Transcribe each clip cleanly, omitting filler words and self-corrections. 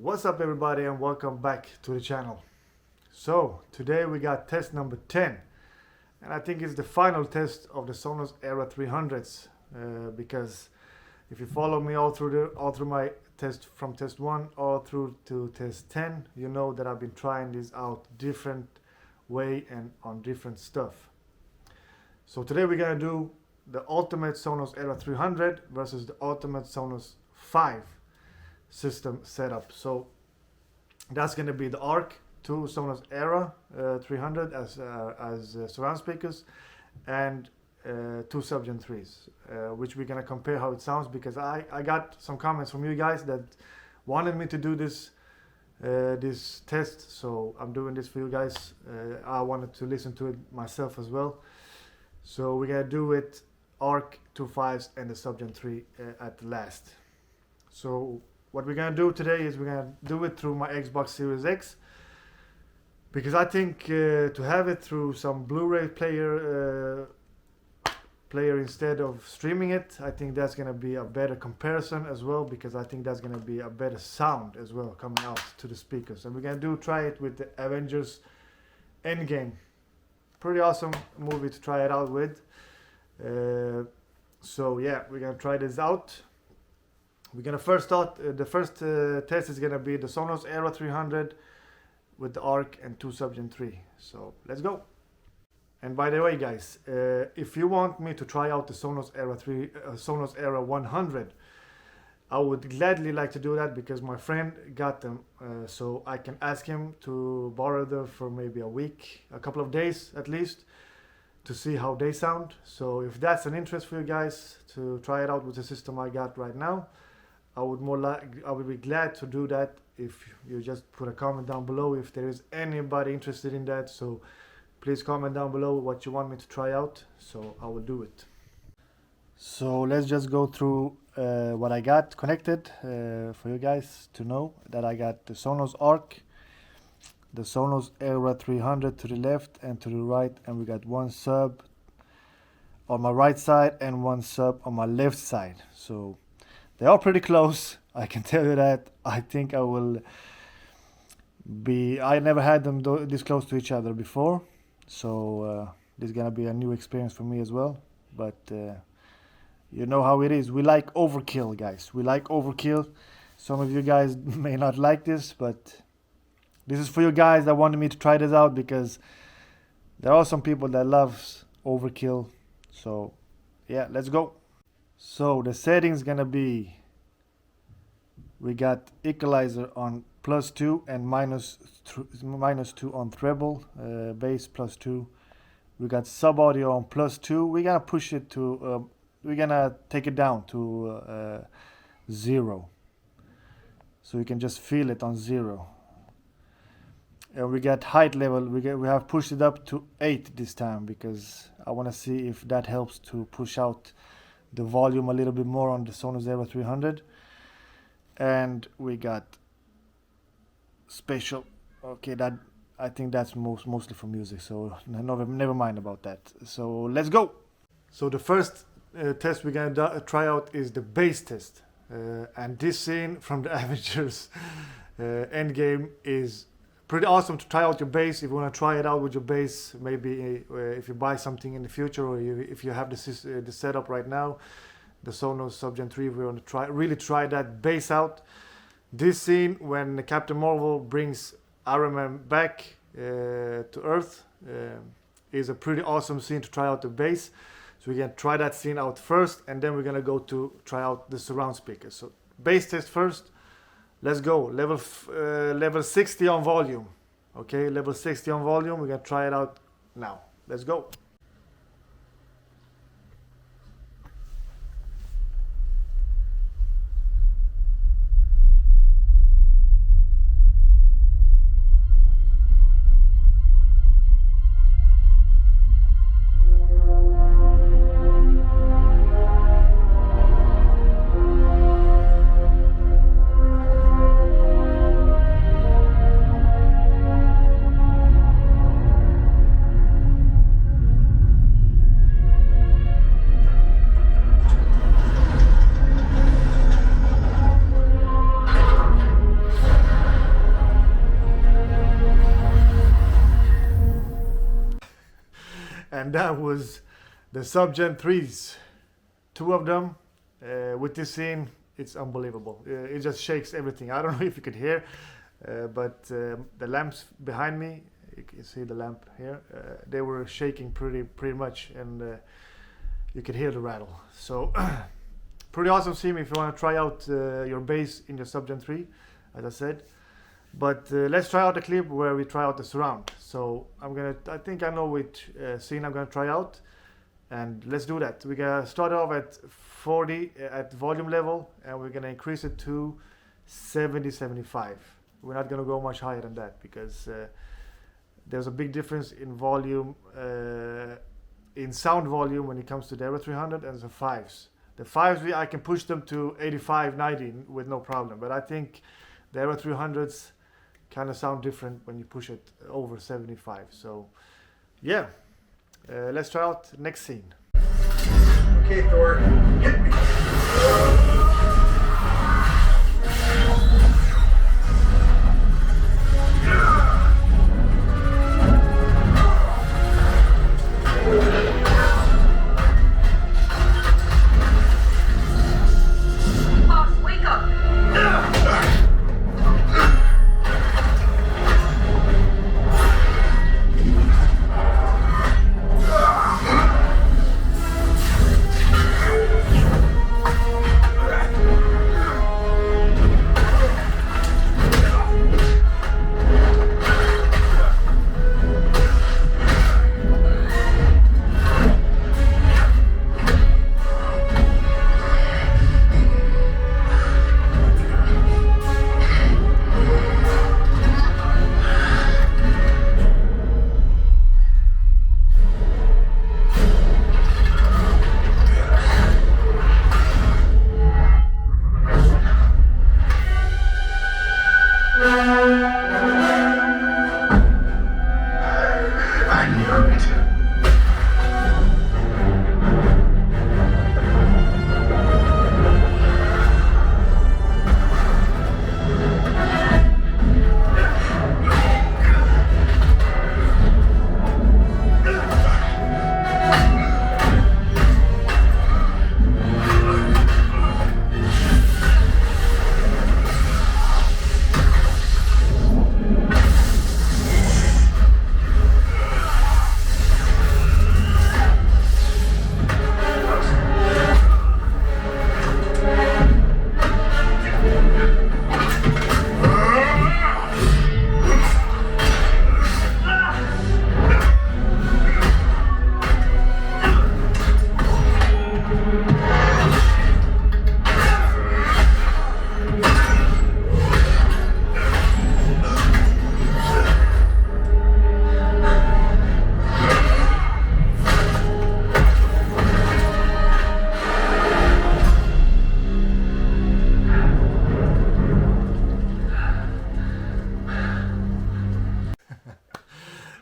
What's up everybody and welcome back to the channel. So today we got test number 10 and I think it's the final test of the Sonos Era 300s because if you follow me all through my test from test 1 all through to test 10, you know that I've been trying this out different way and on different stuff. So today we're gonna do the ultimate Sonos Era 300 versus the ultimate Sonos 5 system setup. So that's going to be the ARC, two Sonos Era 300 as surround speakers, and two Subgen 3s, which we're going to compare how it sounds, because I got some comments from you guys that wanted me to do this this test, so I'm doing this for you guys. I wanted to listen to it myself as well, so we're going to do it ARC, two 5s and the Subgen 3 at the last. So what we're gonna do today is we're gonna do it through my Xbox Series X, because I think to have it through some Blu-ray player instead of streaming it, I think that's gonna be a better comparison as well, because I think that's gonna be a better sound as well coming out to the speakers. And we're gonna try it with the Avengers Endgame. Pretty awesome movie to try it out with. So yeah, we're gonna try this out. We're gonna first start, the first test is gonna be the Sonos Era 300 with the ARC and two Subgen 3. So let's go. And by the way guys, if you want me to try out the Sonos Era 100, I would gladly like to do that, because my friend got them, so I can ask him to borrow them for maybe a week, a couple of days at least, to see how they sound. So if that's an interest for you guys to try it out with the system I got right now, I would be glad to do that if you just put a comment down below if there is anybody interested in that. So please comment down below what you want me to try out, so I will do it. So let's just go through what I got connected for you guys to know that I got the Sonos ARC, the Sonos Era 300 to the left and to the right, and we got one sub on my right side and one sub on my left side. So they are pretty close, I can tell you that. I think I never had them this close to each other before, so this is gonna be a new experience for me as well. But you know how it is, we like overkill guys, we like overkill. Some of you guys may not like this, but this is for you guys that wanted me to try this out, because there are some people that loves overkill. So yeah, let's go. So the settings gonna be, we got equalizer on +2 and -2 on treble, bass +2. We got sub audio on +2. We're gonna push it to, we're gonna take it down to 0, so you can just feel it on 0. And we got height level, we have pushed it up to 8 this time, because I want to see if that helps to push out the volume a little bit more on the Sonos Era 300. And we got spatial. Okay, that I think that's mostly for music, so never mind about that. So let's go. So the first test we're gonna try out is the bass test, and this scene from the Avengers Endgame is pretty awesome to try out your bass. If you want to try it out with your bass, maybe if you buy something in the future, or if you have the setup right now, the Sonos Subgen 3, we want to really try that bass out. This scene when Captain Marvel brings Iron Man back to Earth is a pretty awesome scene to try out the bass. So we're gonna try that scene out first, and then we're gonna go to try out the surround speakers. So bass test first. Let's go. Level 60 on volume. Okay, level 60 on volume. We're gonna try it out now. Let's go. that was the Subgen 3s. Two of them. With this scene, it's unbelievable. It just shakes everything. I don't know if you could hear, but the lamps behind me, you can see the lamp here, they were shaking pretty much, and you could hear the rattle. So pretty awesome scene if you want to try out your bass in your Subgen 3, as I said. But let's try out a clip where we try out the surround. So I think I know which scene I'm gonna try out, and let's do that. We're gonna start off at 40 at volume level, and we're gonna increase it to 70, 75. We're not gonna go much higher than that because there's a big difference in volume, in sound volume when it comes to the Era 300 and the 5s. The 5s, I can push them to 85, 90 with no problem, but I think the Era 300s kind of sound different when you push it over 75. So yeah, let's try out next scene. Okay, Thor, hit me. Boss, wake up! I knew it.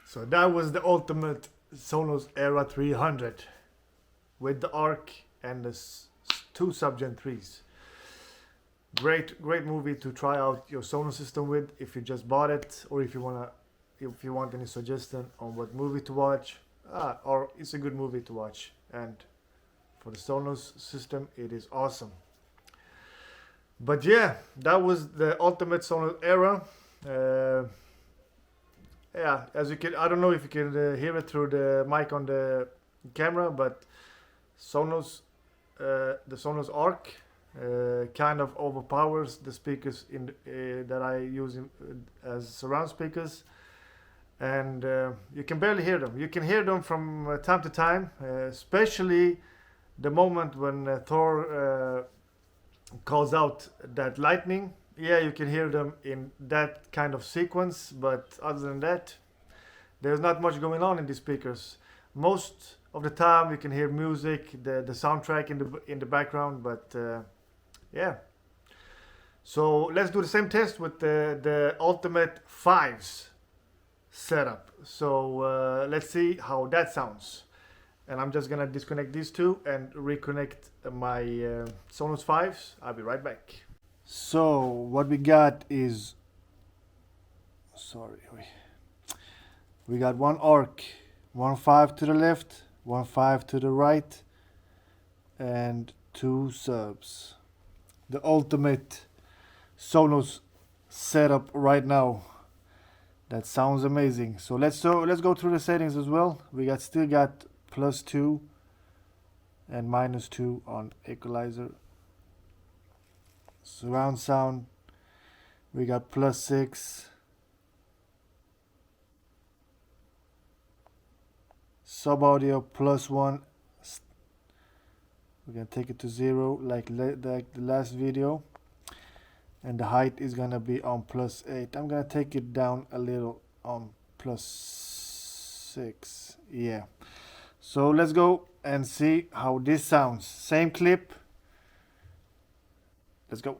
So that was the ultimate Sonos Era 300 with the ARC and the two Subgen 3s. Great movie to try out your Sonos system with if you just bought it, or if you want any suggestion on what movie to watch. Or it's a good movie to watch, and for the Sonos system it is awesome. But yeah, that was the ultimate Sonos Era. Yeah, as you can, I don't know if you can hear it through the mic on the camera, but Sonos, the Sonos ARC kind of overpowers the speakers that I use as surround speakers, and you can barely hear them. You can hear them from time to time, especially the moment when Thor calls out that lightning. Yeah, you can hear them in that kind of sequence, but other than that, there's not much going on in these speakers. Most of the time you can hear music, the soundtrack in the background, but yeah. So let's do the same test with the Ultimate 5s setup. So let's see how that sounds. And I'm just gonna disconnect these two and reconnect my Sonos 5s. I'll be right back. So what we got is, we got one ARC 1.5 to the left, 1.5 to the right, and 2 subs. The ultimate Sonos setup right now. That sounds amazing. So let's go through the settings as well. We still got +2 and -2 on equalizer. Surround sound, we got +6. Sub audio +1. We're gonna take it to 0 like the last video, and the height is gonna be on +8. I'm gonna take it down a little on +6. Yeah. So let's go and see how this sounds. Same clip. Let's go.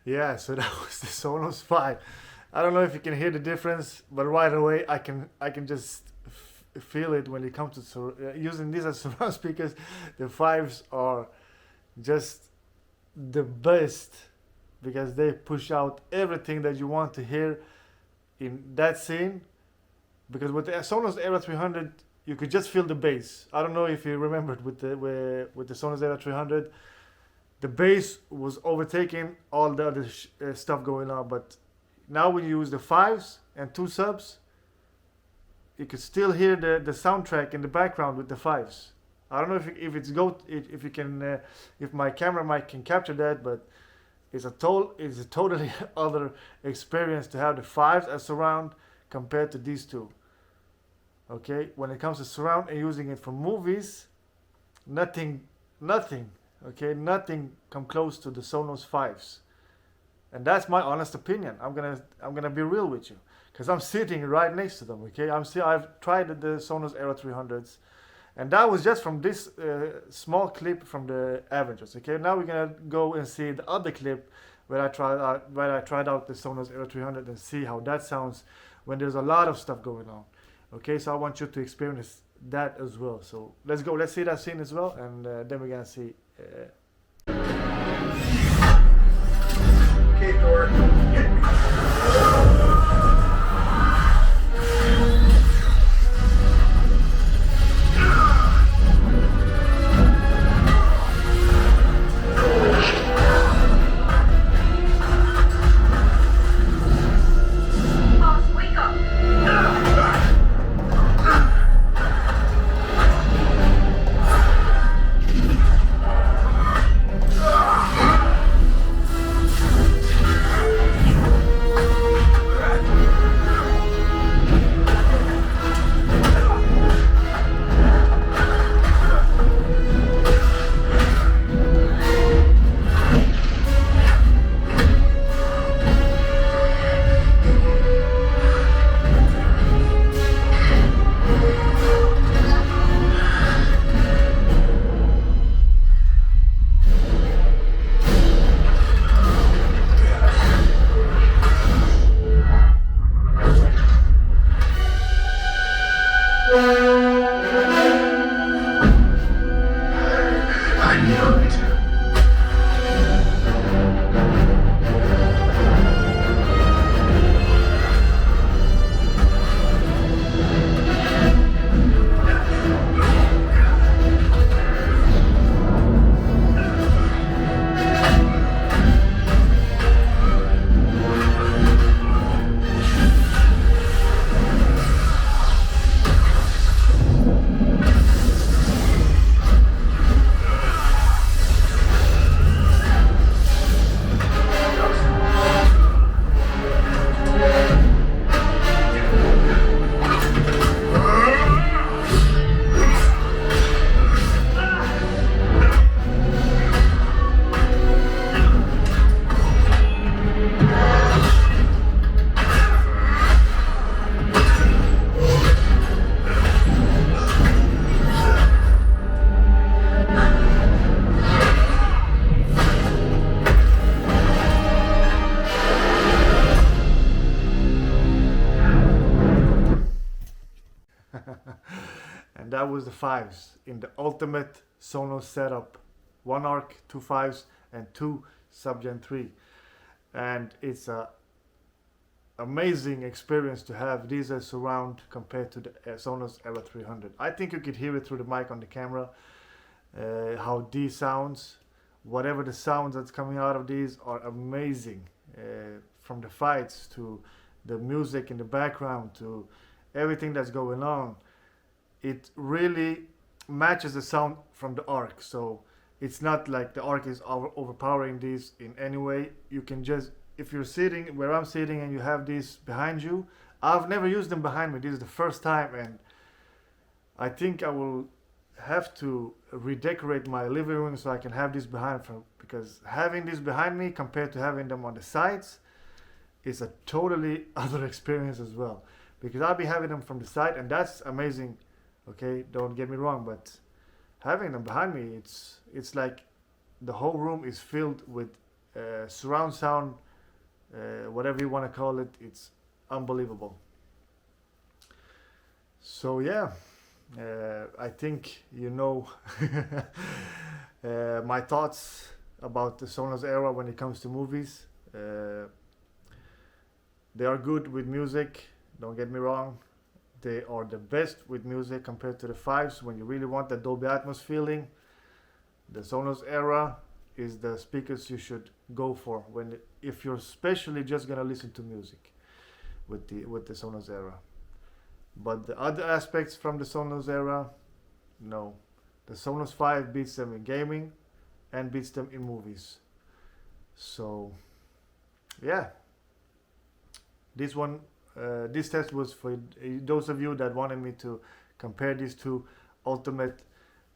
Yeah, so that was the Sonos 5. I don't know if you can hear the difference, but right away I can just feel it when it comes to using these as surround speakers. The 5s are just the best because they push out everything that you want to hear in that scene. Because with the Sonos Era 300, you could just feel the bass. I don't know if you remembered with the Sonos Era 300. The bass was overtaking all the other stuff going on, but now when you use the 5s and 2 subs, you can still hear the soundtrack in the background with the 5s. I don't know if you can if my camera mic can capture that, but it's a totally other experience to have the 5s as surround compared to these two. Okay, when it comes to surround and using it for movies, nothing. Okay, nothing come close to the Sonos 5s, and that's my honest opinion. I'm gonna be real with you, because I'm sitting right next to them. Okay, I've tried the Sonos Era 300s, and that was just from this small clip from the Avengers. Okay, now we're gonna go and see the other clip where I tried out the Sonos Era 300 and see how that sounds when there's a lot of stuff going on. Okay, so I want you to experience that as well. So let's go. Let's see that scene as well, and then we're gonna see. Okay, Thor, hit me. Boss, wake up! that was the fives in the ultimate Sonos setup. 1 arc, 2 fives, and 2 Subgen 3. And it's a amazing experience to have these as surround compared to the Sonos Era 300. I think you could hear it through the mic on the camera, how these sounds, whatever the sounds that's coming out of these are amazing, from the fights to the music in the background to everything that's going on. It really matches the sound from the arc, so it's not like the arc is overpowering these in any way. You can just, if you're sitting where I'm sitting and you have these behind you, I've never used them behind me, this is the first time, and I think I will have to redecorate my living room so I can have this behind, because having this behind me compared to having them on the sides is a totally other experience as well, because I'll be having them from the side and that's amazing, okay, don't get me wrong, but having them behind me, it's like the whole room is filled with surround sound, whatever you want to call it. It's unbelievable. So yeah, I think you know my thoughts about the Sonos Era when it comes to movies. They are good with music, don't get me wrong. They are the best with music compared to the fives when you really want that Dolby Atmos feeling. The Sonos Era is the speakers you should go for if you're especially just gonna listen to music with the Sonos Era. But the other aspects from the Sonos Era, no. The Sonos 5 beats them in gaming and beats them in movies. So yeah, this test was for those of you that wanted me to compare these two ultimate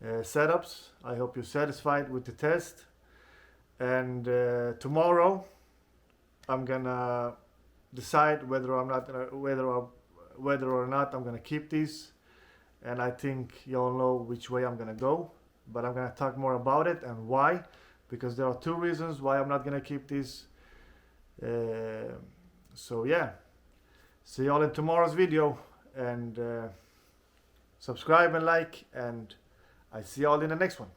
setups. I hope you're satisfied with the test. And tomorrow I'm gonna decide whether or not I'm gonna keep these. And I think y'all know which way I'm gonna go. But I'm gonna talk more about it and why. Because there are 2 reasons why I'm not gonna keep these. So yeah, see y'all in tomorrow's video, and subscribe and like, and I see y'all in the next one.